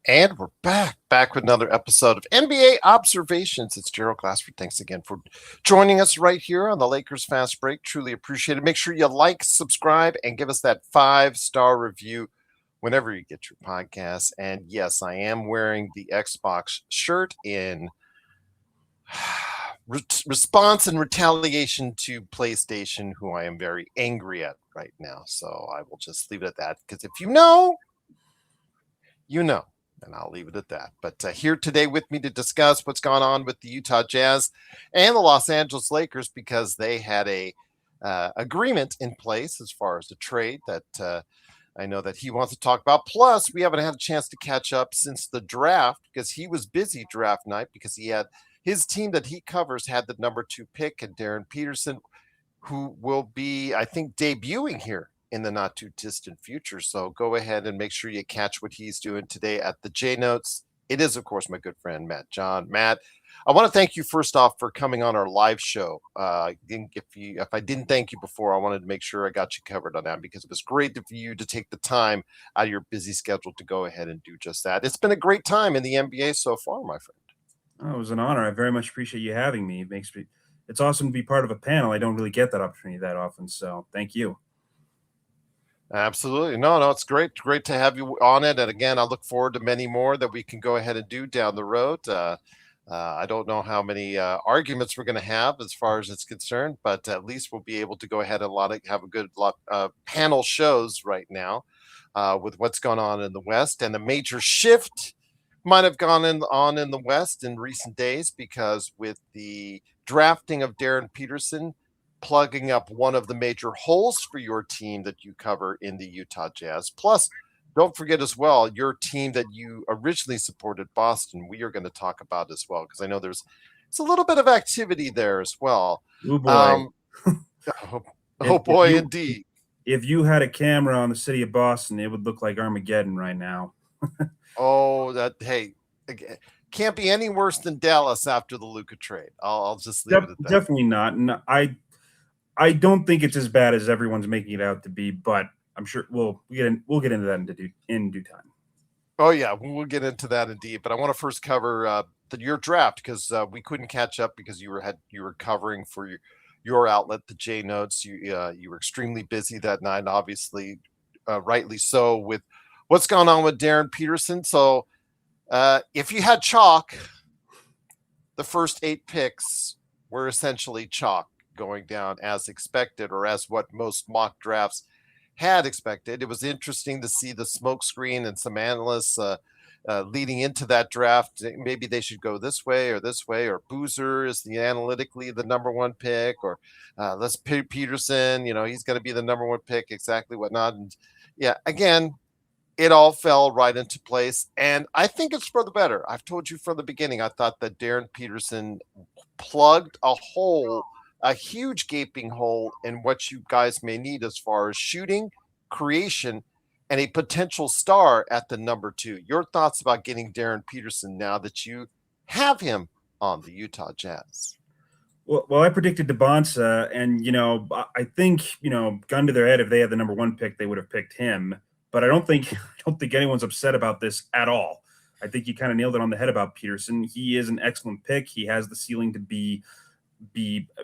And we're back with another episode of NBA Observations. It's Gerald Glassford. Thanks again for joining us right here on the Lakers Fast Break. Truly appreciate it. Make sure you like, subscribe, and give us that 5-star review whenever you get your podcasts. And yes, I am wearing the Xbox shirt in response and retaliation to PlayStation, who I am very angry at right now. So I will just leave it at that, because if you know, you know. And I'll leave it at that. But here today with me to discuss what's gone on with the Utah Jazz and the Los Angeles Lakers, because they had a agreement in place as far as the trade that I know that he wants to talk about. Plus, we haven't had a chance to catch up since the draft, because he was busy draft night, because he had his team that he covers had the number 2 pick, and Darren Peterson, who will be, I think, debuting here in the not too distant future. So go ahead and make sure you catch what he's doing today at the J Notes. It is, of course, my good friend, Matt John. Matt, I want to thank you first off for coming on our live show. If I didn't thank you before, I wanted to make sure I got you covered on that, because it was great for you to take the time out of your busy schedule to go ahead and do just that. It's been a great time in the NBA so far, my friend. Oh, it was an honor. I very much appreciate you having me. It's awesome to be part of a panel. I don't really get that opportunity that often, so thank you. Absolutely. No, it's great to have you on it. And again, I look forward to many more that we can go ahead and do down the road. I don't know how many arguments we're going to have as far as it's concerned, but at least we'll be able to go ahead and have a good lot panel shows right now with what's going on in the West. And a major shift might have gone on in the West in recent days, because with the drafting of Darren Peterson, plugging up one of the major holes for your team that you cover in the Utah Jazz. Plus, don't forget as well, your team that you originally supported, Boston, we are going to talk about as well, because I know there's a little bit of activity there as well. Oh, boy. Indeed. If you had a camera on the city of Boston, it would look like Armageddon right now. Can't be any worse than Dallas after the Luka trade. I'll just leave it at that. Definitely not. No, I don't think it's as bad as everyone's making it out to be, but I'm sure we'll get into that in due time. Oh yeah, we'll get into that indeed. But I want to first cover your draft, because we couldn't catch up because you were covering for your outlet, the J Notes. You were extremely busy that night, obviously, rightly so, with what's going on with Darren Peterson. So if you had chalk, the first 8 picks were essentially chalk, going down as expected, or as what most mock drafts had expected. It was interesting to see the smokescreen and some analysts leading into that draft. Maybe they should go this way, or Boozer is analytically the number 1 pick, or let's pick Peterson, he's going to be the number 1 pick, exactly whatnot. And yeah, again, it all fell right into place. And I think it's for the better. I've told you from the beginning, I thought that Darren Peterson plugged a huge gaping hole in what you guys may need as far as shooting, creation, and a potential star at the number 2. Your thoughts about getting Darren Peterson now that you have him on the Utah Jazz? Well, I predicted DeBonsa, and I think gun to their head, if they had the number 1 pick, they would have picked him. But I don't think anyone's upset about this at all. I think you kind of nailed it on the head about Peterson. He is an excellent pick. He has the ceiling to be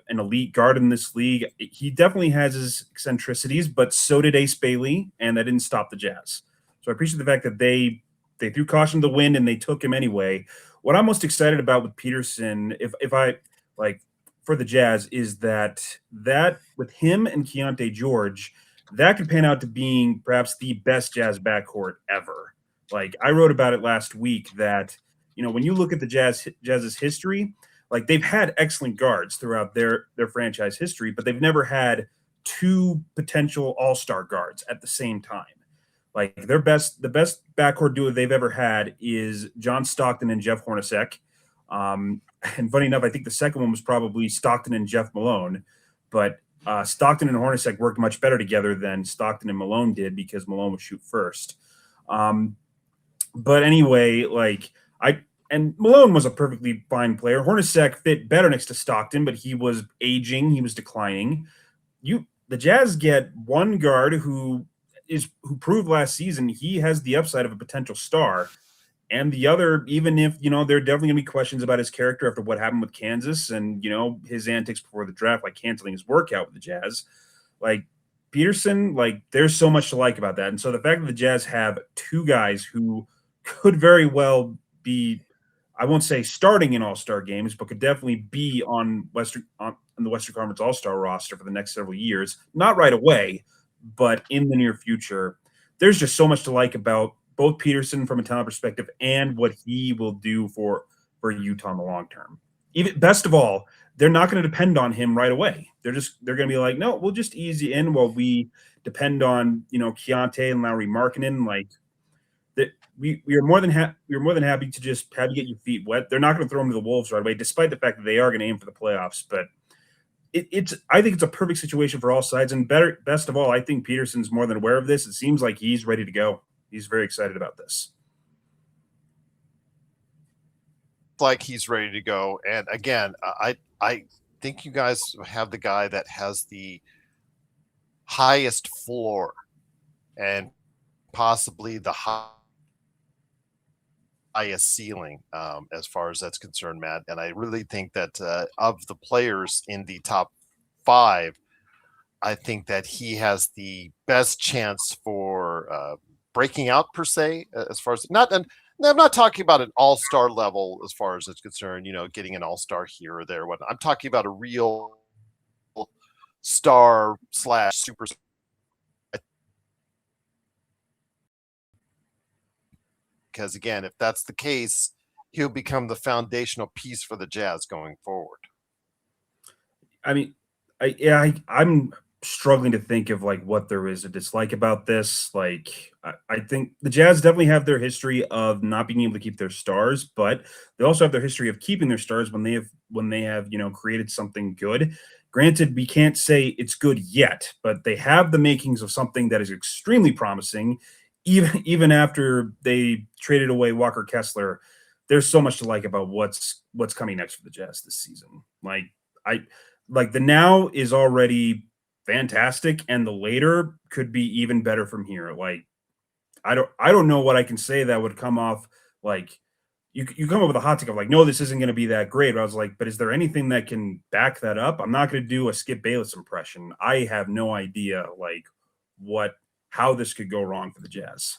an elite guard in this league. He definitely has his eccentricities, but so did Ace Bailey, and that didn't stop the Jazz. So I appreciate the fact that they threw caution to the wind and they took him anyway. What I'm most excited about with Peterson, if I for the Jazz, is that with him and Keontae George, that could pan out to being perhaps the best Jazz backcourt ever. I wrote about it last week that, when you look at the Jazz's history, they've had excellent guards throughout their franchise history, but they've never had 2 potential all-star guards at the same time. The best backcourt duo they've ever had is John Stockton and Jeff Hornacek. And funny enough, I think the second one was probably Stockton and Jeff Malone. but Stockton and Hornacek worked much better together than Stockton and Malone did because Malone would shoot first. But anyway, and Malone was a perfectly fine player. Hornacek fit better next to Stockton, but he was aging, he was declining. The Jazz get one guard who proved last season he has the upside of a potential star. And the other, even if, there are definitely going to be questions about his character after what happened with Kansas and, his antics before the draft, like canceling his workout with the Jazz. Like Peterson, there's so much to like about that. And so the fact that the Jazz have two guys who could very well be, I won't say starting in all-star games, but could definitely be on the Western Conference All-Star roster for the next several years. Not right away, but in the near future. There's just so much to like about both Peterson from a talent perspective and what he will do for Utah in the long term. Even best of all, they're not going to depend on him right away. They're going to be like, no, we'll just ease you in while we depend on Keontae and Lauri Markkanen. We are more than happy to just have you get your feet wet. They're not going to throw him to the wolves right away, despite the fact that they are going to aim for the playoffs. But I think it's a perfect situation for all sides. And best of all, I think Peterson's more than aware of this. It seems like he's ready to go. He's very excited about this. Like he's ready to go. And again, I think you guys have the guy that has the highest floor and possibly the highest ceiling as far as that's concerned, Matt. And I really think that of the players in the top 5, I think that he has the best chance for breaking out per se, as far as I'm not talking about an all-star level as far as it's concerned, getting an all-star here or there. I'm talking about a real star / super. Because again, if that's the case, he'll become the foundational piece for the Jazz going forward. I mean, I'm struggling to think of what there is to dislike about this. I think the Jazz definitely have their history of not being able to keep their stars, but they also have their history of keeping their stars when they have created something good. Granted, we can't say it's good yet, but they have the makings of something that is extremely promising. Even after they traded away Walker Kessler, there's so much to like about what's coming next for the Jazz this season. The now is already fantastic, and the later could be even better from here. I don't know what I can say that would come off you come up with a hot take of no, this isn't going to be that great. But I was like, but is there anything that can back that up? I'm not going to do a Skip Bayless impression. I have no idea how this could go wrong for the Jazz.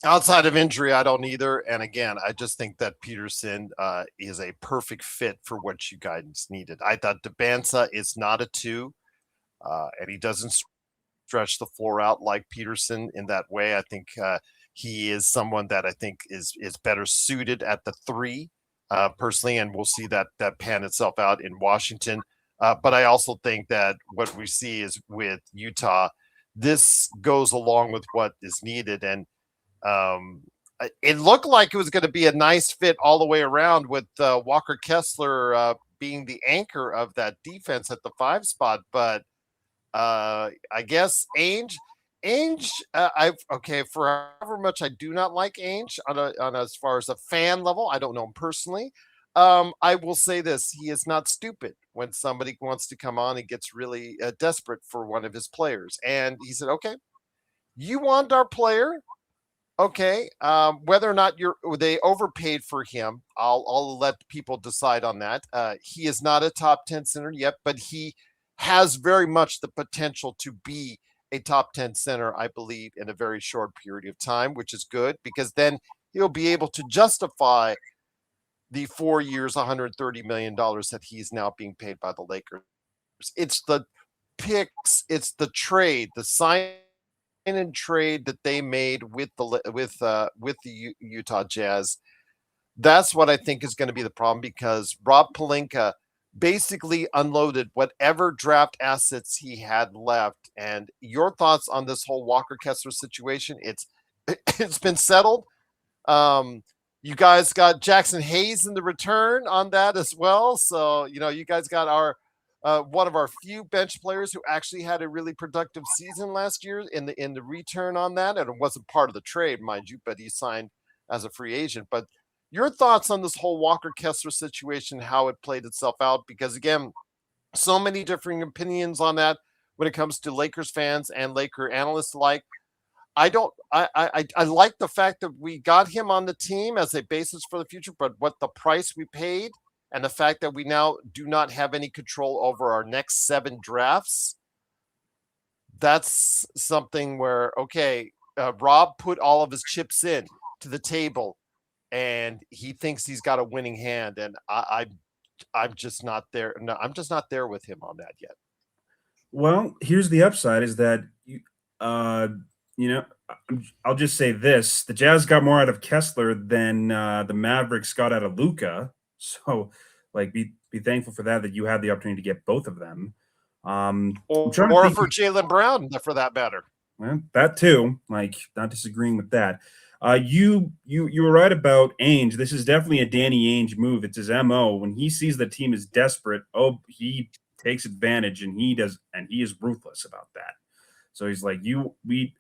Outside of injury, I don't either. And again, I just think that Peterson is a perfect fit for what you guys needed. I thought Debanza is not a 2, and he doesn't stretch the floor out like Peterson in that way. I think he is someone that I think is better suited at the 3, personally, and we'll see that pan itself out in Washington. But I also think that what we see is with Utah, this goes along with what is needed. And it looked like it was going to be a nice fit all the way around with Walker Kessler being the anchor of that defense at the 5 spot. But I guess Ainge, for however much I do not like Ainge on as far as a fan level, I don't know him personally. I will say this: he is not stupid when somebody wants to come on and gets really desperate for one of his players. And he said, okay, you want our player? Okay. Whether or not they overpaid for him, I'll let people decide on that. He is not a top 10 center yet, but he has very much the potential to be a top 10 center, I believe, in a very short period of time, which is good because then he'll be able to justify the 4 years, $130 million that he's now being paid by the Lakers. It's the picks, it's the trade, the sign and trade that they made with the Utah Jazz. That's what I think is going to be the problem because Rob Pelinka basically unloaded whatever draft assets he had left. And your thoughts on this whole Walker Kessler situation? It's been settled. You guys got Jackson Hayes in the return on that as well. So, you guys got our one of our few bench players who actually had a really productive season last year in the return on that, and it wasn't part of the trade, mind you, but he signed as a free agent. But your thoughts on this whole Walker Kessler situation, how it played itself out? Because again, so many differing opinions on that when it comes to Lakers fans and Laker analysts alike. I don't. I like the fact that we got him on the team as a basis for the future, but what the price we paid and the fact that we now do not have any control over our next 7 drafts, that's something where okay, Rob put all of his chips in to the table, and he thinks he's got a winning hand, and I'm just not there. No, I'm just not there with him on that yet. Well, here's the upside is that uh, you know, I'll just say this: the Jazz got more out of Kessler than the Mavericks got out of Luca. So, like, be thankful for that that you had the opportunity to get both of them. I'm trying to Or think. for Jaylen Brown, for that matter. Well, that too. Like, not disagreeing with that. You were right about Ainge. This is definitely a Danny Ainge move. It's his MO. When he sees the team is desperate, oh, he takes advantage and he is ruthless about that. So he's like, we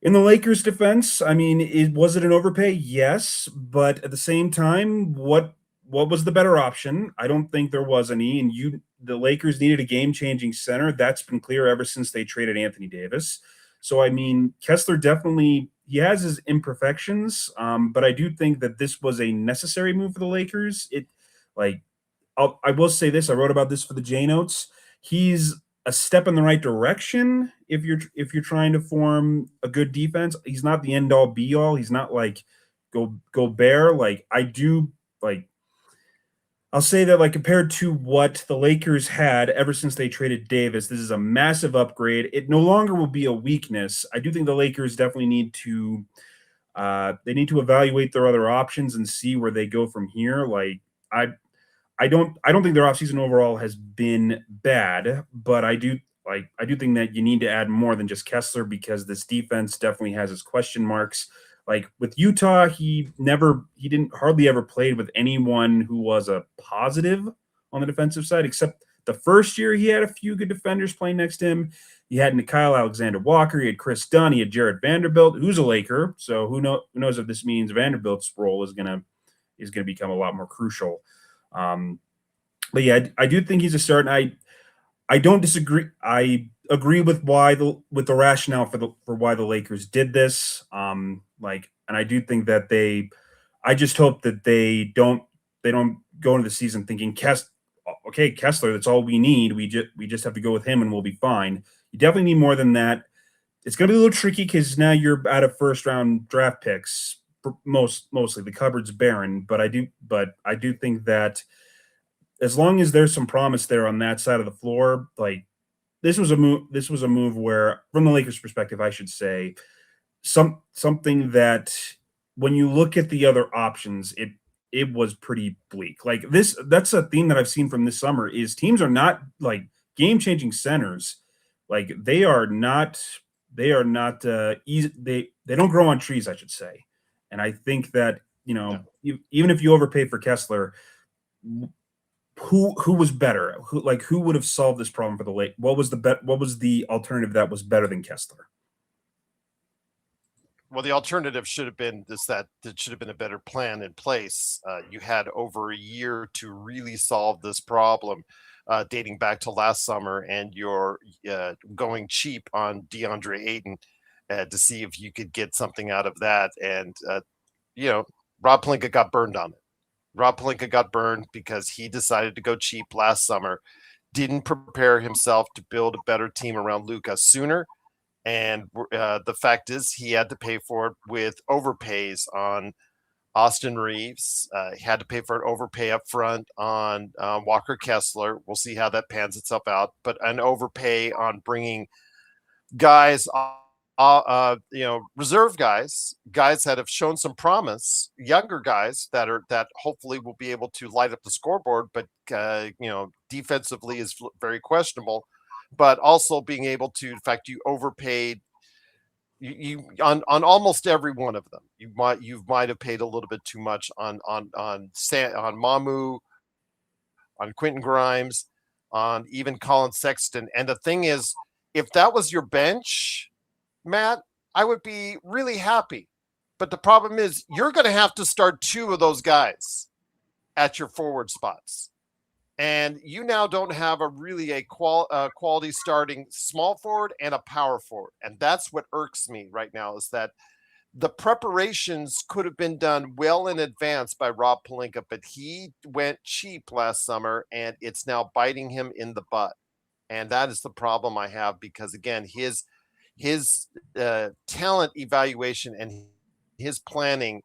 in the Lakers' defense, I mean, was it an overpay? Yes, but at the same time, what was the better option? I don't think there was any. And the Lakers needed a game-changing center. That's been clear ever since they traded Anthony Davis. So I mean, Kessler definitely he has his imperfections, but I do think that this was a necessary move for the Lakers. It like I will say this. I wrote about this for the J notes. He's a step in the right direction if you're trying to form a good defense. He's not the end all be all. He's not like go bear. Like I do like I'll say that like compared to what the Lakers had ever since they traded Davis, this is a massive upgrade. It no longer will be a weakness. I do think the Lakers definitely need to they need to evaluate their other options and see where they go from here. Like I I don't think their offseason overall has been bad, but I do think that you need to add more than just Kessler because this defense definitely has its question marks. Like with Utah, he didn't hardly ever played with anyone who was a positive on the defensive side, except the first year he had a few good defenders playing next to him. He had Nickeil Alexander-Walker, he had Chris Dunn, he had Jared Vanderbilt, who's a Laker. So who knows if this means Vanderbilt's role is gonna become a lot more crucial. But yeah, I do think he's a start. And I don't disagree. I agree with with the rationale for why the Lakers did this. And I do think that I just hope that they don't go into the season thinking okay, Kessler, that's all we need. We just have to go with him and we'll be fine. You definitely need more than that. It's going to be a little tricky because now you're out of first round draft picks. Mostly the cupboard's barren, but I do think that as long as there's some promise there on that side of the floor, like this was a move where, from the Lakers' perspective, I should say, something that when you look at the other options, it was pretty bleak. Like that's a theme that I've seen from this summer is teams are not like game-changing centers. Like they are not easy. They don't grow on trees, I should say. And I think that, even if you overpay for Kessler, who was better? Who would have solved this problem for the Lake? What was the alternative that was better than Kessler? Well, the alternative should have been that should have been a better plan in place. You had over a year to really solve this problem, dating back to last summer, and you're going cheap on DeAndre Ayton to see if you could get something out of that. And Rob Pelinka got burned on it. Rob Pelinka got burned because he decided to go cheap last summer, didn't prepare himself to build a better team around Luka sooner. And the fact is he had to pay for it with overpays on Austin Reeves. He had to pay for an overpay up front on Walker Kessler. We'll see how that pans itself out. But an overpay on bringing guys, reserve guys that have shown some promise, younger guys that hopefully will be able to light up the scoreboard, but defensively is very questionable. But also being able to, in fact, you overpaid you on almost every one of them. You might have paid a little bit too much on Mamu, on Quentin Grimes. on even Colin Sexton. And the thing is, if that was your bench, Matt, I would be really happy. But the problem is you're going to have to start two of those guys at your forward spots. And you now don't have a quality starting small forward and a power forward. And that's what irks me right now, is that the preparations could have been done well in advance by Rob Pelinka, but he went cheap last summer and it's now biting him in the butt. And that is the problem I have, because again, his talent evaluation and his planning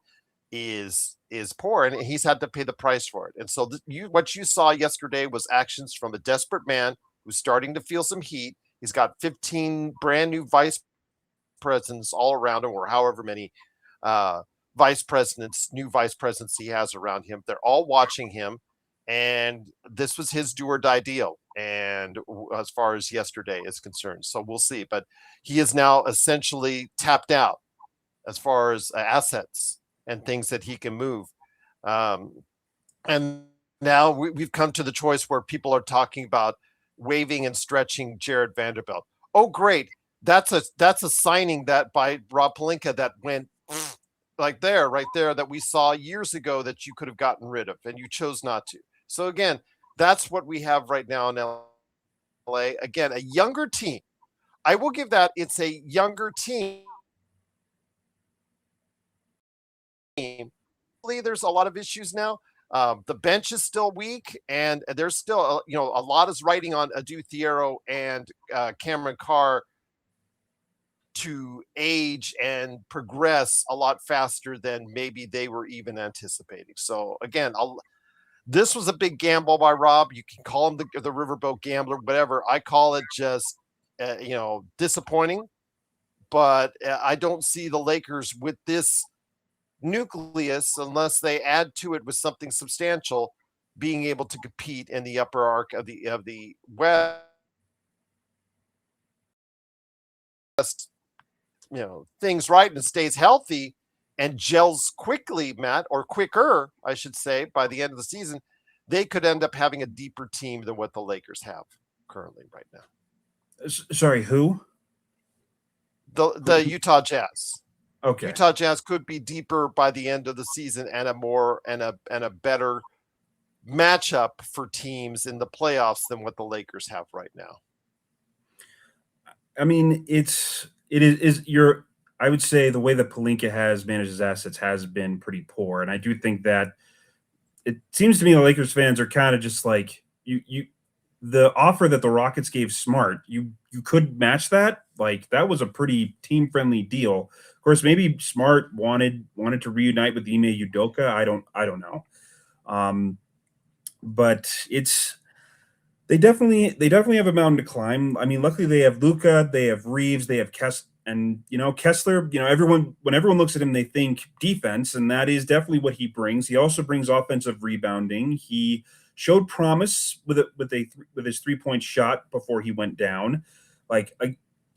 is poor, and he's had to pay the price for it. And so what you saw yesterday was actions from a desperate man who's starting to feel some heat. He's got 15 brand new vice presidents all around him, or however many new vice presidents he has around him. They're all watching him, and this was his do or die deal. And as far as yesterday is concerned, so we'll see. But he is now essentially tapped out as far as assets and things that he can move. And now we've come to the choice where people are talking about waiving and stretching Jared Vanderbilt. Oh, great. That's a signing that by Rob Pelinka that went right there, that we saw years ago that you could have gotten rid of, and you chose not to. So again, that's what we have right now in LA. Again, a younger team. I will give that. It's a younger team. There's a lot of issues now. The bench is still weak, and there's still, a lot is riding on Adu Thiero and Cameron Carr to age and progress a lot faster than maybe they were even anticipating. So again, this was a big gamble by Rob. You can call him the riverboat gambler, whatever. I call it just, disappointing. But I don't see the Lakers with this nucleus, unless they add to it with something substantial, being able to compete in the upper arc of the West. Things right and stays healthy and gels quickly, Matt, or quicker, I should say, by the end of the season, they could end up having a deeper team than what the Lakers have currently right now. Sorry, who? The Utah Jazz. Okay. Utah Jazz could be deeper by the end of the season, and a better matchup for teams in the playoffs than what the Lakers have right now. I mean, I would say the way that Pelinka has managed his assets has been pretty poor. And I do think that it seems to me the Lakers fans are kind of just like, the offer that the Rockets gave Smart, you could match that. Like, that was a pretty team friendly deal. Of course, maybe Smart wanted to reunite with Ime Udoka. I don't know. But they definitely have a mountain to climb. I mean, luckily they have Luka, they have Reeves, they have Kessler, and Kessler. When everyone looks at him, they think defense, and that is definitely what he brings. He also brings offensive rebounding. He showed promise with his 3-point shot before he went down.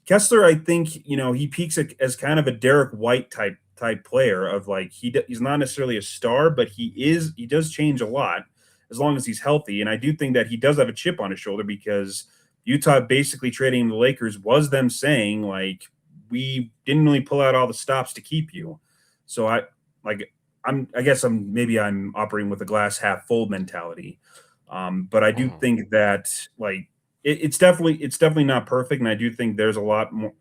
Kessler, I think he peaks as kind of a Derek White type player of he's not necessarily a star, but he does change a lot as long as he's healthy. And I do think that he does have a chip on his shoulder, because Utah basically trading the Lakers was them saying, we didn't really pull out all the stops to keep you. So I'm operating with a glass half full mentality. But I do think that it's definitely not perfect. And I do think there's a lot more,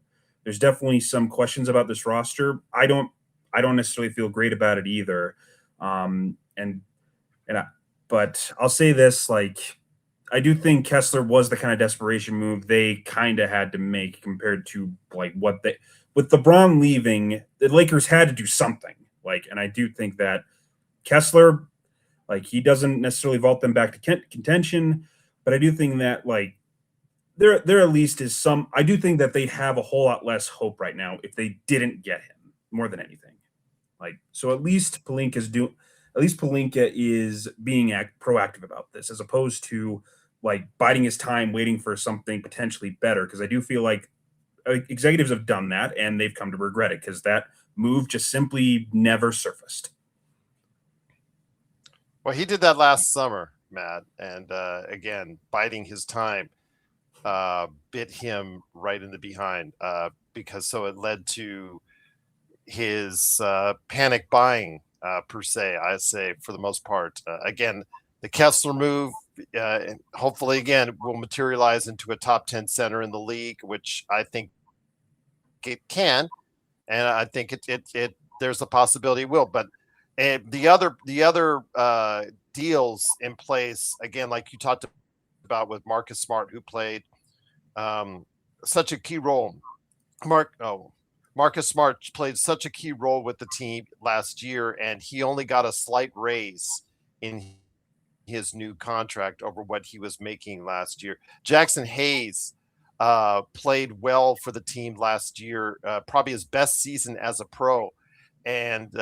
there's definitely some questions about this roster. I don't necessarily feel great about it either. But I'll say this, I do think Kessler was the kind of desperation move they kind of had to make, compared to with LeBron leaving, the Lakers had to do something. And I do think that Kessler, he doesn't necessarily vault them back to contention, but I do think that there at least is some. I do think that they'd have a whole lot less hope right now if they didn't get him, more than anything. So at least Pelinka is being proactive about this, as opposed to biding his time, waiting for something potentially better. Because I do feel like executives have done that and they've come to regret it, because that move just simply never surfaced. Well, he did that last summer, Matt, and again, biding his time bit him right in the behind because so it led to his panic buying per se. I say for the most part. Again, the Kessler move, hopefully again will materialize into a top 10 center in the league, which I think it can, and I think it there's a possibility it will. But the other deals in place again, like you talked about with Marcus Smart, who played such a key role. Marcus Smart played such a key role with the team last year, and he only got a slight raise in his new contract over what he was making last year. Jackson Hayes played well for the team last year, probably his best season as a pro, and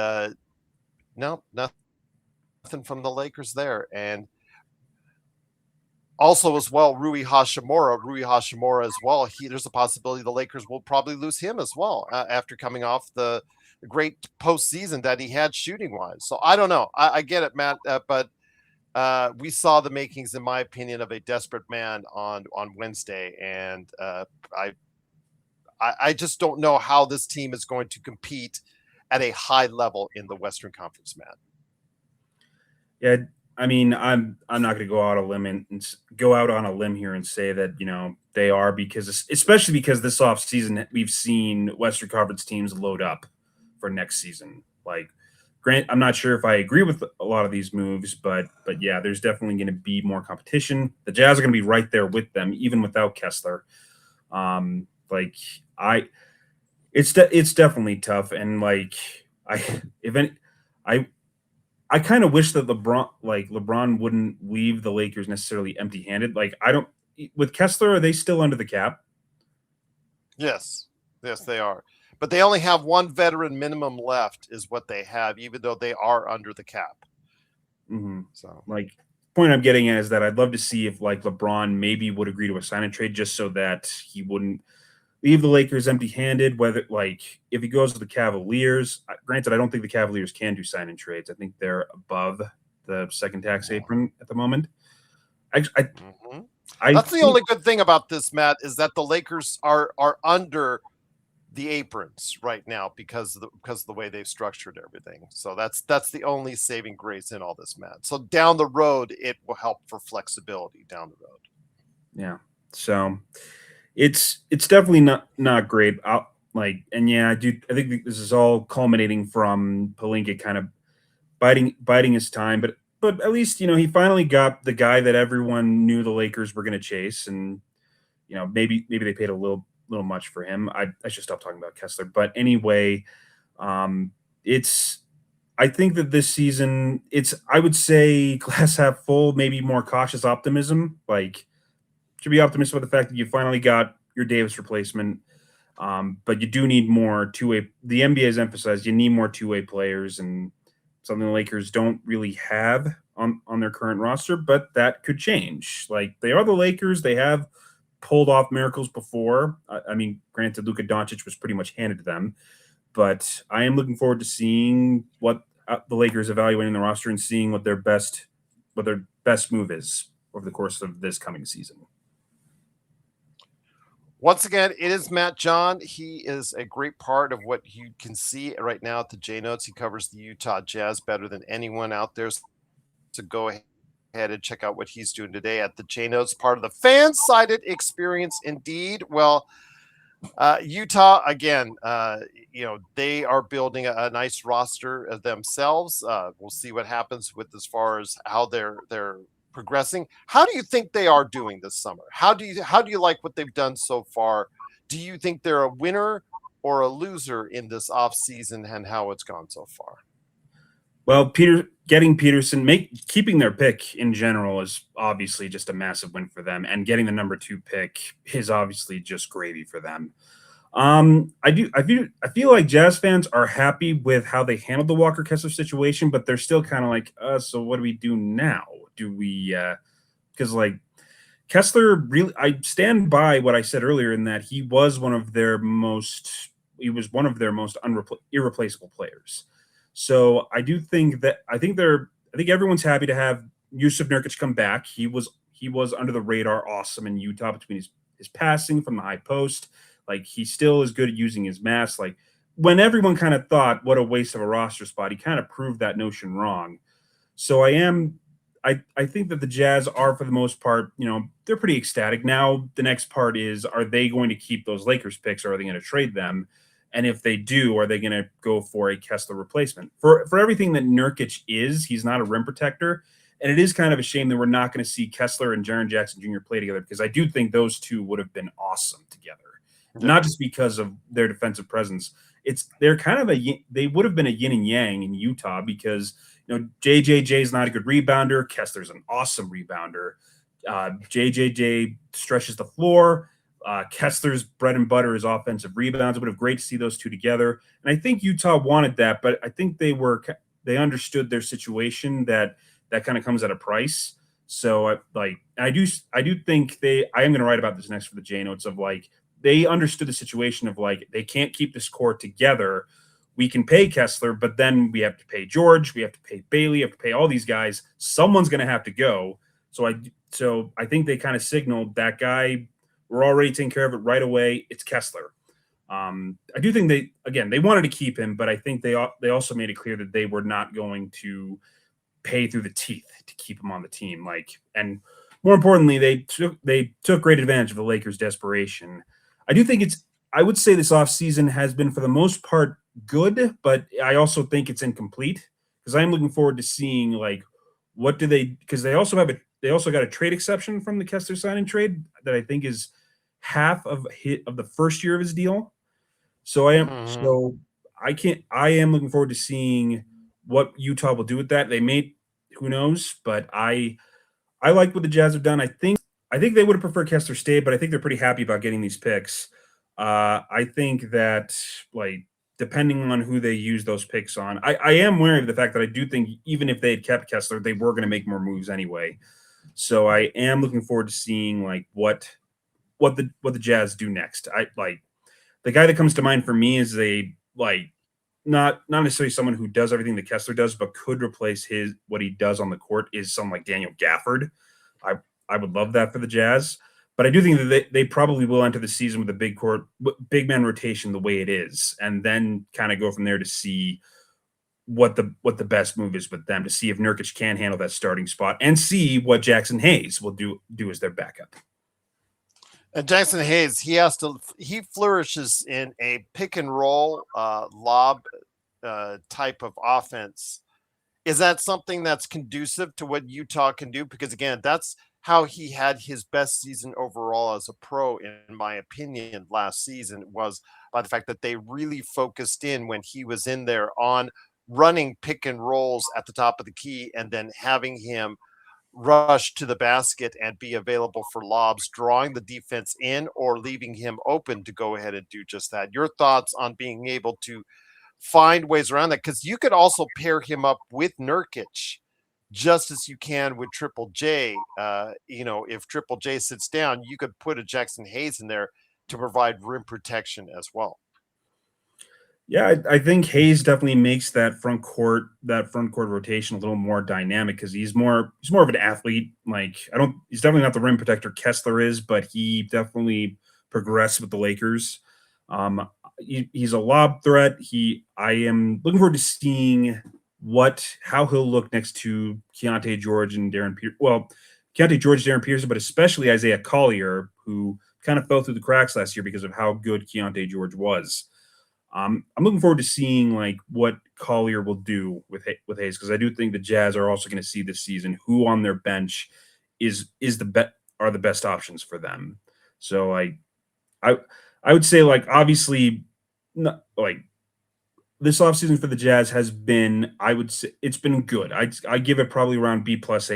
no, nothing from the Lakers there. And also as well, Rui Hashimura as well. There's a possibility the Lakers will probably lose him as well after coming off the great postseason that he had shooting wise. So I don't know. I get it, Matt, but we saw the makings, in my opinion, of a desperate man on Wednesday, and I just don't know how this team is going to compete at a high level in the Western Conference, Matt. Yeah, I mean, I'm not going to go out on a limb here and say that they are, because especially because this offseason we've seen Western Conference teams load up for next season. Like, I'm not sure if I agree with a lot of these moves, but yeah, there's definitely going to be more competition. The Jazz are going to be right there with them, even without Kessler. It's definitely tough, and I kind of wish that LeBron wouldn't leave the Lakers necessarily empty-handed. With Kessler, are they still under the cap? Yes, they are. But they only have one veteran minimum left, is what they have, even though they are under the cap. Mm-hmm. So, point I'm getting at is that I'd love to see if LeBron maybe would agree to a sign and trade just so that he wouldn't leave the Lakers empty-handed. Whether if he goes to the Cavaliers, granted, I don't think the Cavaliers can do sign and trades. I think they're above the second tax apron at the moment. That's the only good thing about this, Matt, is that the Lakers are under the aprons right now because of the way they've structured everything. So that's the only saving grace in all this, Matt. So down the road, it will help for flexibility down the road. Yeah. So it's definitely not great. And yeah, I think this is all culminating from Pelinka kind of biding his time, but at least he finally got the guy that everyone knew the Lakers were going to chase, and maybe they paid a little much for him. I should stop talking about Kessler, but anyway, I think that this season I would say glass half full, maybe more cautious optimism. Should be optimistic about the fact that you finally got your Davis replacement, but you do need more two-way. The NBA has emphasized you need more two-way players, and something the Lakers don't really have on their current roster, but that could change. They are the Lakers. They have pulled off miracles before. I mean, granted, Luka Doncic was pretty much handed to them, but I am looking forward to seeing what the Lakers evaluating the roster and seeing what their best move is over the course of this coming season. Once again, it is Matt John. He is a great part of what you can see right now at the J Notes. He covers the Utah Jazz better than anyone out there. So go ahead and check out what he's doing today at the J Notes, part of the fan-sided experience indeed. Well, Utah, again, they are building a nice roster themselves. We'll see what happens with as far as how they're progressing. How do you think they are doing this summer? How do you like what they've done so far? Do you think they're a winner or a loser in this offseason and how it's gone so far? Well, getting Peterson, keeping their pick in general is obviously just a massive win for them, and getting the number 2 pick is obviously just gravy for them. I feel like Jazz fans are happy with how they handled the Walker Kessler situation, but they're still kind of so what do we do now? Do we because Kessler really, I stand by what I said earlier in that he was one of their most irreplaceable players. So I think everyone's happy to have Yusuf Nurkic come back, he was under the radar awesome in Utah between his passing from the high post. Like he still is good at using his mass. Like when everyone kind of thought what a waste of a roster spot, he kind of proved that notion wrong. So I think that the Jazz are for the most part, they're pretty ecstatic. Now the next part is, are they going to keep those Lakers picks or are they going to trade them? And if they do, are they going to go for a Kessler replacement? For everything that Nurkic is, he's not a rim protector. And it is kind of a shame that we're not going to see Kessler and Jaren Jackson Jr. play together, because I do think those two would have been awesome together. Yeah. Not just because of their defensive presence. They're kind of they would have been a yin and yang in Utah, because JJJ is not a good rebounder. Kessler's an awesome rebounder. JJJ stretches the floor. Kessler's bread and butter is offensive rebounds. It would have great to see those two together. And I think Utah wanted that, but I think they understood their situation, that kind of comes at a price. So I do think I am going to write about this next for the J notes, of like, they understood the situation of like, they can't keep this core together. We can pay Kessler, but then we have to pay George, we have to pay Bailey, we have to pay all these guys. Someone's going to have to go. So I think they kind of signaled that guy, we're already taking care of it right away. It's Kessler. I do think they wanted to keep him, but I think they also made it clear that they were not going to pay through the teeth to keep him on the team. And more importantly, they took great advantage of the Lakers' desperation. I would say this offseason has been, for the most part, good, but I also think it's incomplete, because I'm looking forward to seeing because they also got a trade exception from the Kessler signing trade that I think is half of the first year of his deal. So I am looking forward to seeing what Utah will do with that. Who knows, but I like what the Jazz have done. I think they would have preferred Kessler stay, but I think they're pretty happy about getting these picks. I think that, depending on who they use those picks on, I am wary of the fact that I do think even if they had kept Kessler, they were going to make more moves anyway. So I am looking forward to seeing what the Jazz do next. The guy that comes to mind for me is not necessarily someone who does everything that Kessler does, but could replace what he does on the court, is someone like Daniel Gafford. I would love that for the Jazz, but I do think that they probably will enter the season with a big man rotation the way it is, and then kind of go from there to see what the best move is with them, to see if Nurkic can handle that starting spot, and see what Jackson Hayes will do as their backup. And Jackson Hayes, he flourishes in a pick and roll lob type of offense. Is that something that's conducive to what Utah can do? Because again, that's how he had his best season overall as a pro, in my opinion, last season, was by the fact that they really focused in when he was in there on running pick and rolls at the top of the key, and then having him rush to the basket and be available for lobs, drawing the defense in or leaving him open to go ahead and do just that. Your thoughts on being able to find ways around that? Because you could also pair him up with Nurkic, just as you can with Triple J. If Triple J sits down, you could put a Jackson Hayes in there to provide rim protection as well. Yeah, I think Hayes definitely makes that front court rotation a little more dynamic, because he's more of an athlete. He's definitely not the rim protector Kessler is, but he definitely progressed with the Lakers. He's a lob threat. I am looking forward to seeing how he'll look next to Keontae George and Darren Pierce. Well, Keontae George, Darren Pearson, but especially Isaiah Collier, who kind of fell through the cracks last year because of how good Keontae George was. I'm looking forward to seeing what Collier will do with Hayes, because I do think the Jazz are also going to see this season who on their bench are the best options for them. So I would say obviously this offseason for the Jazz has been, I would say it's been good. I give it probably around B+, A-, because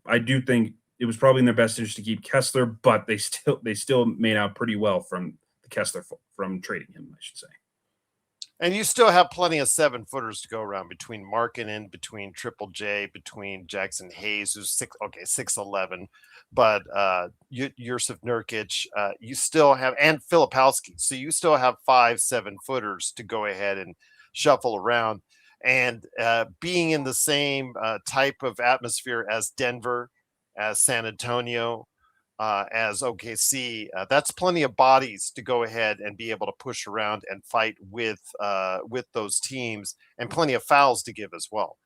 I do think it was probably in their best interest to keep Kessler, but they still made out pretty well from Kessler from trading him, I should say. And you still have plenty of 7-footers to go around between Markkanen, between Triple J, between Jackson Hayes, who's 6'11", but Yusuf Nurkic, you still have, and Filipowski. So you still have 5 7-footers to go ahead and shuffle around. and being in the same type of atmosphere as Denver, as San Antonio, as OKC, that's plenty of bodies to go ahead and be able to push around and fight with those teams, and plenty of fouls to give as well.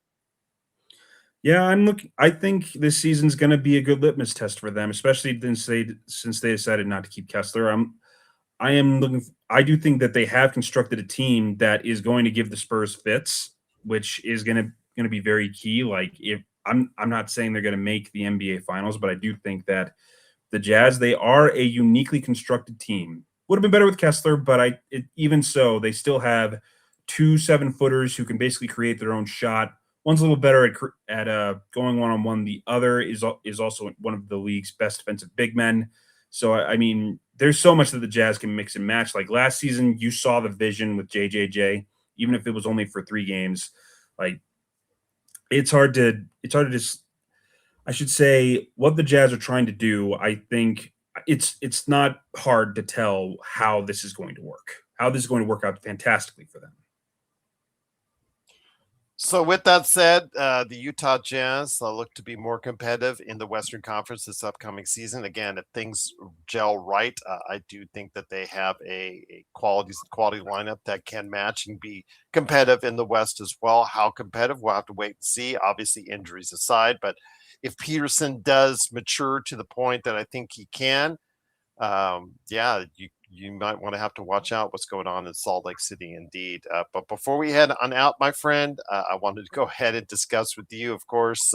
Yeah, I'm looking. I think this season's going to be a good litmus test for them, especially since they decided not to keep Kessler. I am looking. I do think that they have constructed a team that is going to give the Spurs fits, which is going to be very key. Like, if I'm not saying they're going to make the NBA Finals, but I do think that the Jazz, they are a uniquely constructed team. Would have been better with Kessler, but even so, they still have two 7-footers who can basically create their own shot. One's a little better at going one-on-one. The other is also one of the league's best defensive big men. So, I mean, there's so much that the Jazz can mix and match. Like last season, you saw the vision with JJJ, even if it was only for 3 games. Like, it's hard to just, I should say, what the Jazz are trying to do. I think it's not hard to tell how this is going to work. How this is going to work out fantastically for them. So with that said, the Utah Jazz look to be more competitive in the Western Conference this upcoming season. Again, if things gel right, I do think that they have a quality lineup that can match and be competitive in the West as well. How competitive, we'll have to wait and see. Obviously, injuries aside, but if Peterson does mature to the point that I think he can, yeah, you might want to have to watch out what's going on in Salt Lake City indeed. But before we head on out, my friend, I wanted to go ahead and discuss with you, of course,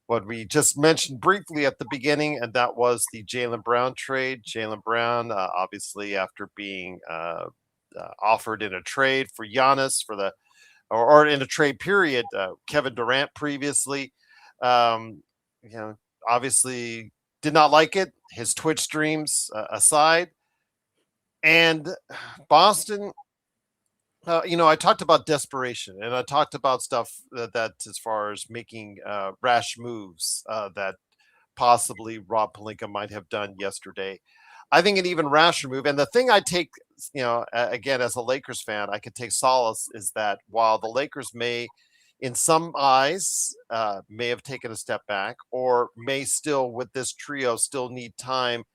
what we just mentioned briefly at the beginning, and that was the Jaylen Brown trade. Jaylen Brown, obviously, after being offered in a trade for Giannis or in a trade period, Kevin Durant previously, um, obviously did not like it. His Twitch streams aside. And Boston, I talked about desperation, and I talked about stuff that as far as making rash moves that possibly Rob Pelinka might have done yesterday. I think an even rasher move, and the thing I take, again, as a Lakers fan, I could take solace is that while the Lakers may, in some eyes, may have taken a step back, or may still, with this trio, still need time,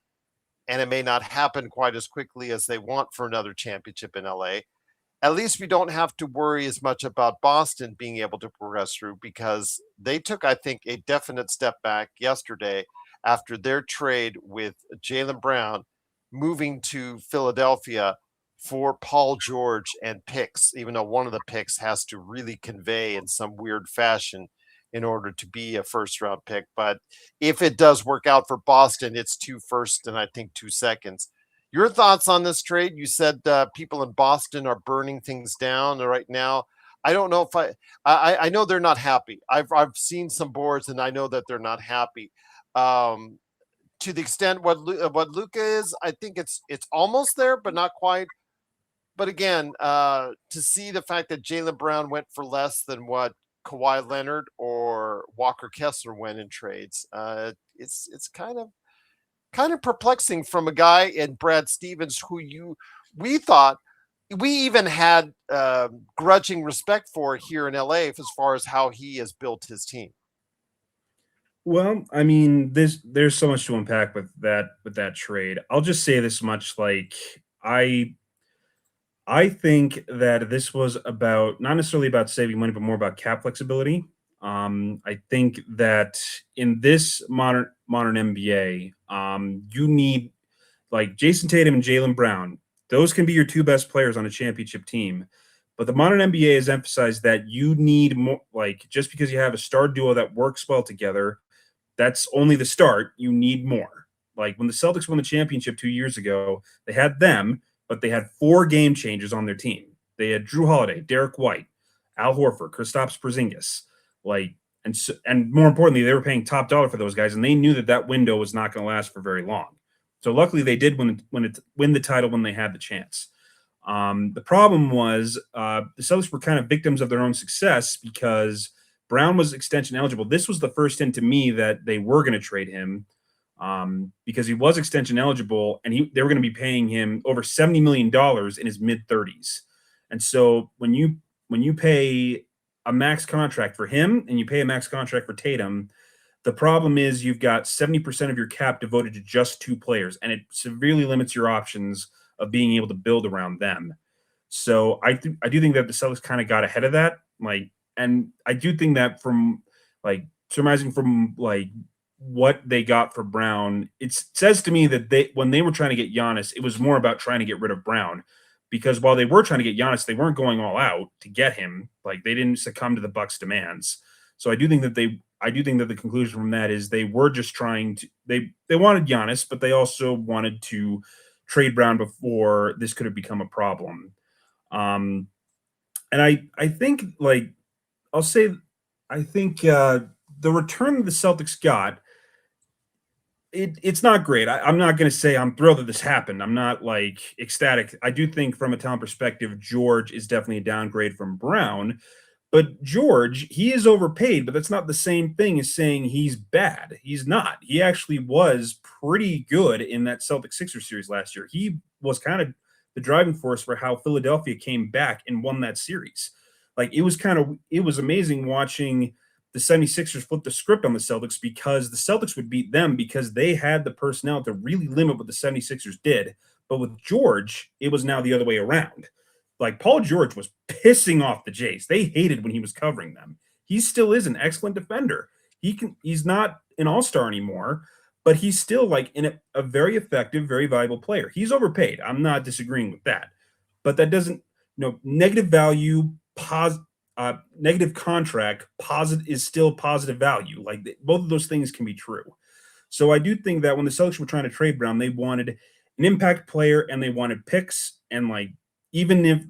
and it may not happen quite as quickly as they want for another championship in LA. At least we don't have to worry as much about Boston being able to progress through, because they took, I think, a definite step back yesterday after their trade with Jaylen Brown moving to Philadelphia for Paul George and picks, even though one of the picks has to really convey in some weird fashion in order to be a first round pick. But if it does work out for Boston, it's 2 firsts and I think 2 seconds. Your thoughts on this trade? You said people in Boston are burning things down right now. I don't know if I know they're not happy. I've seen some boards and I know that they're not happy. To the extent what Luka is, I think it's almost there, but not quite. But again, to see the fact that Jaylen Brown went for less than what Kawhi Leonard or Walker Kessler went in trades, it's kind of perplexing from a guy in Brad Stevens who we thought we even had grudging respect for here in LA as far as how he has built his team. Well, I mean, there's so much to unpack with that trade. I'll just say this much: like, I think that this was about not necessarily about saving money, but more about cap flexibility. I think that in this modern NBA, you need like Jason Tatum and Jaylen Brown. Those can be your 2 best players on a championship team. But the modern NBA has emphasized that you need more. Like, just because you have a star duo that works well together, that's only the start. You need more. Like when the Celtics won the championship 2 years ago, they had them, but they had 4 game changers on their team. They had Drew Holiday, Derek White, Al Horford, Kristaps Porzingis. Like, and more importantly, they were paying top dollar for those guys, and they knew that window was not going to last for very long. So luckily, they did win the title when they had the chance. The problem was the Celtics were kind of victims of their own success because Brown was extension eligible. This was the first hint to me that they were going to trade him because he was extension eligible, and they were going to be paying him over $70 million in his mid-30s. And so when you when you pay a max contract for him and you pay a max contract for Tatum, the problem is you've got 70% of your cap devoted to just two players, and it severely limits your options of being able to build around them. So I do think that the Celtics kind of got ahead of that. Like, and I do think that from like surmising from like what they got for Brown, it says to me that when they were trying to get Giannis, it was more about trying to get rid of Brown, because while they were trying to get Giannis, they weren't going all out to get him. Like, they didn't succumb to the Bucks' demands. So I do think that the conclusion from that is they were just trying to they wanted Giannis, but they also wanted to trade Brown before this could have become a problem. And I think, like, I'll say I think the return the Celtics got, it's not great. I'm not going to say I'm thrilled that this happened. I'm not like ecstatic. I do think from a talent perspective, George is definitely a downgrade from Brown. But George, he is overpaid, but that's not the same thing as saying he's bad. He's not. He actually was pretty good in that Celtic Sixers series last year. He was kind of the driving force for how Philadelphia came back and won that series. Like, it was amazing watching the 76ers flip the script on the Celtics, because the Celtics would beat them because they had the personnel to really limit what the 76ers did. But with George, it was now the other way around. Like, Paul George was pissing off the Jays. They hated when he was covering them. He still is an excellent defender. He's not an all-star anymore, but he's still like a very effective, very valuable player. He's overpaid. I'm not disagreeing with that. But that doesn't, negative value, negative contract, positive is still positive value. Like, both of those things can be true. So I do think that when the Celtics were trying to trade Brown, they wanted an impact player and they wanted picks, and like, even if,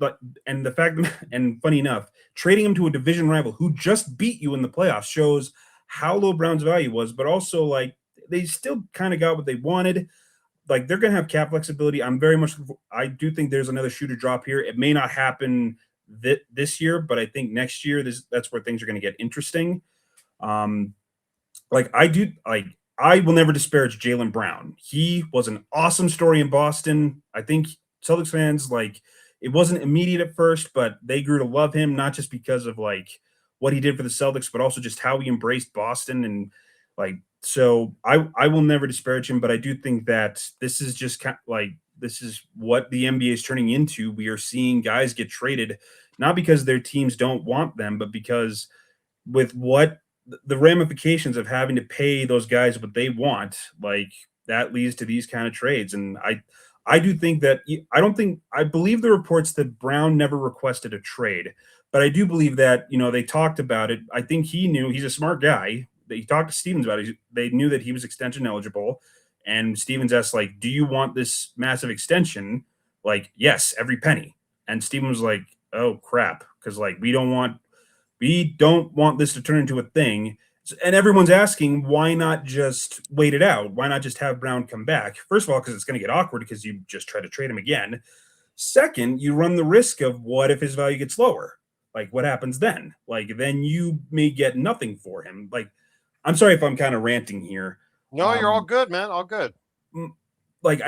and the fact, and funny enough, trading him to a division rival who just beat you in the playoffs shows how low Brown's value was, but also, like, they still kind of got what they wanted. Like, they're going to have cap flexibility. I do think there's another shoe to drop here. It may not happen this year, but I think next year, that's where things are going to get interesting. I will never disparage Jaylen Brown. He was an awesome story in Boston. I think Celtics fans, like, it wasn't immediate at first, but they grew to love him, not just because of like what he did for the Celtics, but also just how he embraced Boston. And like, so I will never disparage him, but I do think that this is just this is what the NBA is turning into. We are seeing guys get traded, not because their teams don't want them, but because with what the ramifications of having to pay those guys what they want, like, that leads to these kind of trades. And I do think that I believe the reports that Brown never requested a trade, but I do believe that, they talked about it. I think he knew, he's a smart guy. He talked to Stevens about it. They knew that he was extension eligible. And Stevens asked, like, do you want this massive extension? Like, yes, every penny. And Stevens was like, oh crap. Cause like, we don't want this to turn into a thing. And everyone's asking, why not just wait it out? Why not just have Brown come back? First of all, because it's going to get awkward because you just try to trade him again. Second, you run the risk of, what if his value gets lower? Like, what happens then? Like, then you may get nothing for him. Like, I'm sorry if I'm kind of ranting here. No, you're all good, man. All good. Like,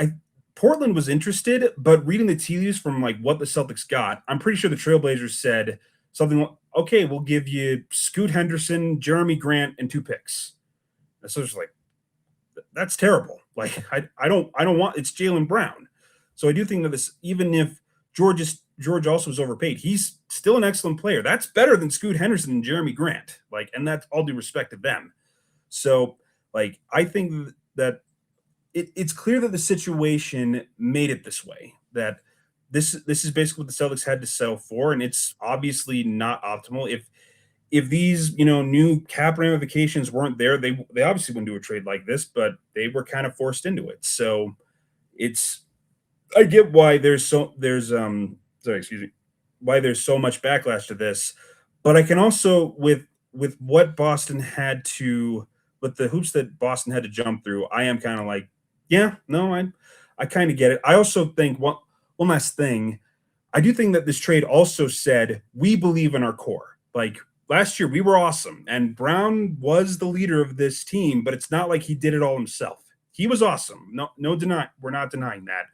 Portland was interested, but reading the tea leaves from like what the Celtics got, I'm pretty sure the Trailblazers said something like, okay, we'll give you Scoot Henderson, Jeremy Grant, and 2 picks. And so it's like, that's terrible. Like, I don't want, it's Jaylen Brown. So I do think that this, even if George also is overpaid, he's still an excellent player. That's better than Scoot Henderson and Jeremy Grant. Like, and that's all due respect to them. So like, I think that it's clear that the situation made it this way, that this is basically what the Celtics had to settle for, and it's obviously not optimal. If these new cap ramifications weren't there, they obviously wouldn't do a trade like this, but they were kind of forced into it. So I get why why there's so much backlash to this, but I can also, with what Boston had to, with the hoops that Boston had to jump through, I am kind of like, yeah, no, I kind of get it. I also think one last thing. I do think that this trade also said, we believe in our core. Like, last year, we were awesome, and Brown was the leader of this team, but it's not like he did it all himself. He was awesome. We're not denying that.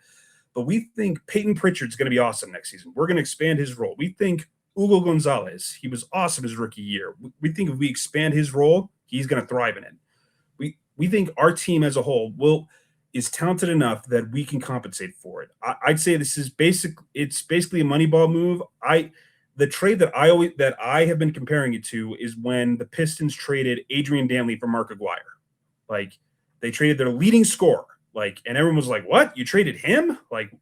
But we think Peyton Pritchard's going to be awesome next season. We're going to expand his role. We think Hugo Gonzalez, he was awesome his rookie year. We think if we expand his role, he's going to thrive in it. We think our team as a whole is talented enough that we can compensate for it. I'd say this is it's basically a Moneyball move. The trade that I have been comparing it to is when the Pistons traded Adrian Dantley for Mark Aguirre. Like, they traded their leading scorer. Like, and everyone was like, "What? You traded him?" Like,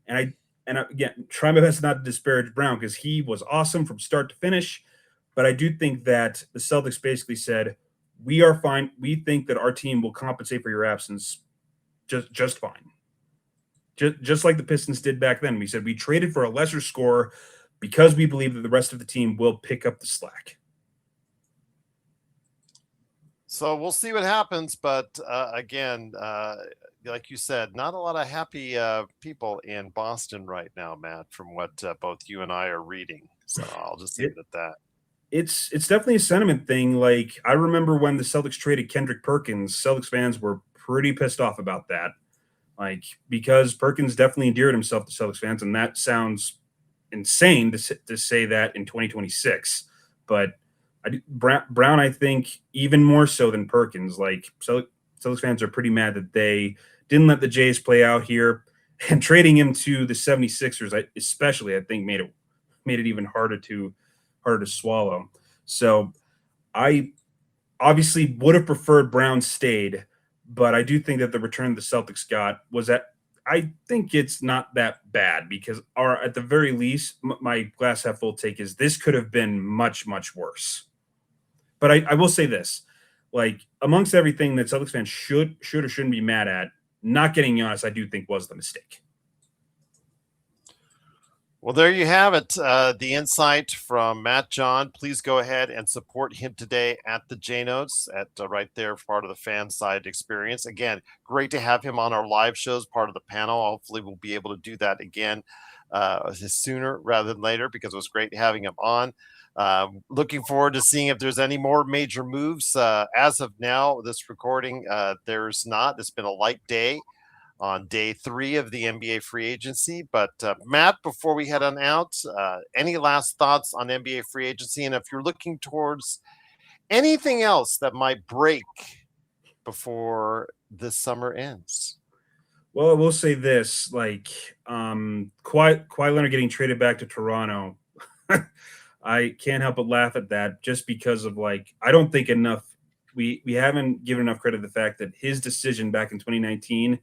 and again, try my best not to disparage Brown because he was awesome from start to finish. But I do think that the Celtics basically said, "We are fine. We think that our team will compensate for your absence just fine." Just like the Pistons did back then. We said we traded for a lesser scorer because we believe that the rest of the team will pick up the slack. So we'll see what happens. But again, like you said, not a lot of happy people in Boston right now, Matt, from what both you and I are reading. So I'll just leave it at that. It's definitely a sentiment thing. Like, I remember when the Celtics traded Kendrick Perkins, Celtics fans were pretty pissed off about that. Like, because Perkins definitely endeared himself to Celtics fans, and that sounds insane to say that in 2026. But Brown, I think, even more so than Perkins. Like, Celtics fans are pretty mad that they didn't let the Jays play out here, and trading him to the 76ers, especially, I think made it even harder to swallow. So I obviously would have preferred Brown stayed, but I do think that the return the Celtics got was that I think it's not that bad because, at the very least, my glass half full take is this could have been much, much worse. But I will say this, like, amongst everything that Celtics fans should or shouldn't be mad at, not getting Giannis, I do think was the mistake. Well, there you have it. The insight from Matt John. Please go ahead and support him today at the J Notes at right there, part of the fan side experience. Again, great to have him on our live shows, part of the panel. Hopefully, we'll be able to do that again sooner rather than later because it was great having him on. Looking forward to seeing if there's any more major moves. As of now, this recording, there's not. It's been a light day on day 3 of the NBA free agency. But Matt, before we head on out, any last thoughts on NBA free agency? And if you're looking towards anything else that might break before this summer ends? Well, I will say this, like, Kawhi Leonard getting traded back to Toronto. I can't help but laugh at that just because of, like, I don't think we haven't given enough credit to the fact that his decision back in 2019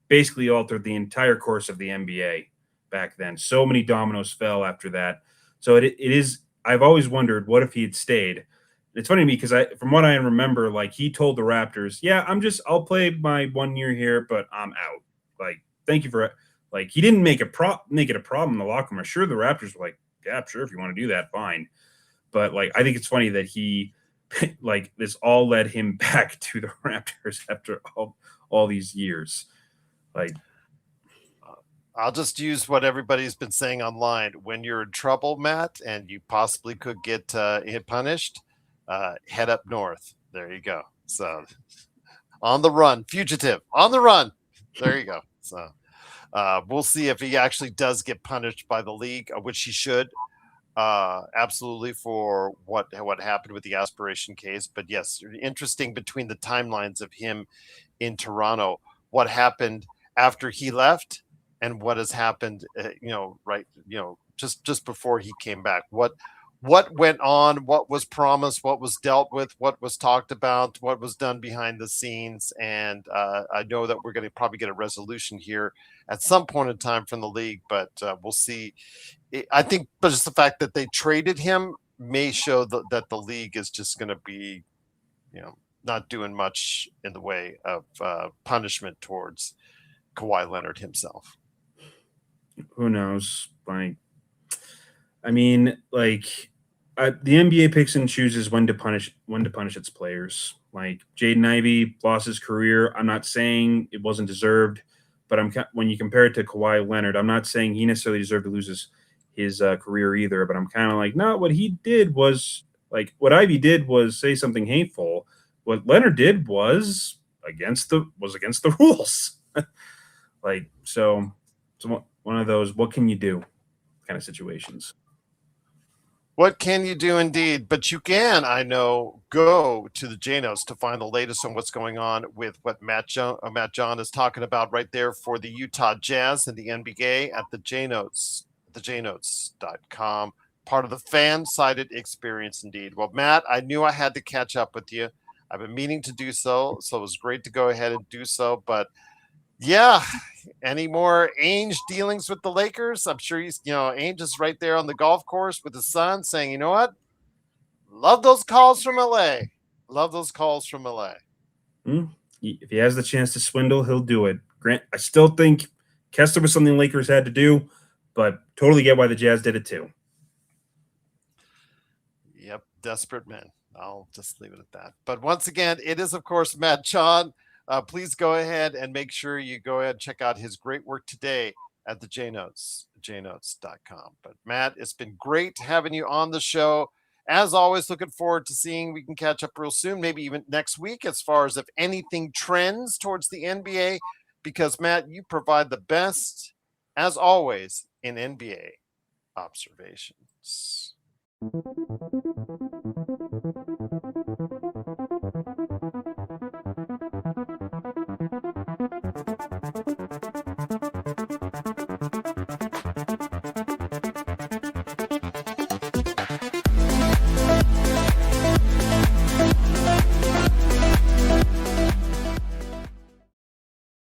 basically altered the entire course of the NBA back then. So many dominoes fell after that. So it is, I've always wondered, what if he had stayed? It's funny to me because from what I remember, like, he told the Raptors, "Yeah, I'll play my 1 year here, but I'm out. Like, thank you for," like, he didn't make it a problem in the locker room. I'm sure the Raptors were like, "Yeah, sure, if you want to do that, fine." But, like, I think it's funny that he, like, this all led him back to the Raptors after all these years. Like, I'll just use what everybody's been saying online. When you're in trouble, Matt, and you possibly could get punished, head up north. There you go. So, on the run, fugitive, on the run. There you go. So, we'll see if he actually does get punished by the league, which he should. Absolutely, for what happened with the aspiration case. But yes, interesting between the timelines of him in Toronto, what happened after he left and what has happened, just before he came back. What went on, what was promised, what was dealt with, what was talked about, what was done behind the scenes. And I know that we're going to probably get a resolution here at some point in time from the league, but we'll see. I think just the fact that they traded him may show that the league is just going to be, not doing much in the way of punishment towards Kawhi Leonard himself. Who knows? Like, I mean, like, the NBA picks and chooses when to punish its players. Like, Jaden Ivey lost his career. I'm not saying it wasn't deserved, but when you compare it to Kawhi Leonard, I'm not saying he necessarily deserved to lose his career either. But I'm kind of like, no, what he did was, like, what Ivey did was say something hateful. What Leonard did was against the rules. Like, so one of those, what can you do kind of situations. What can you do indeed? But you can, I know, go to the JNotes to find the latest on what's going on with what Matt John is talking about right there for the Utah Jazz and the NBA at the JNotes, thejnotes.com. Part of the fan-sided experience indeed. Well, Matt, I knew I had to catch up with you. I've been meaning to do so, so it was great to go ahead and do so. But yeah, any more Ainge dealings with the Lakers? I'm sure Ainge is right there on the golf course with his son saying, you know what? Love those calls from LA. Love those calls from LA. If he has the chance to swindle, he'll do it. Grant, I still think Kessler was something the Lakers had to do, but totally get why the Jazz did it too. Yep, desperate men. I'll just leave it at that. But once again, it is, of course, Matt John. Please go ahead and make sure you go ahead and check out his great work today at the JNotes, jnotes.com. But Matt, it's been great having you on the show. As always, looking forward to seeing we can catch up real soon, maybe even next week, as far as if anything trends towards the NBA, because Matt, you provide the best, as always, in NBA observations.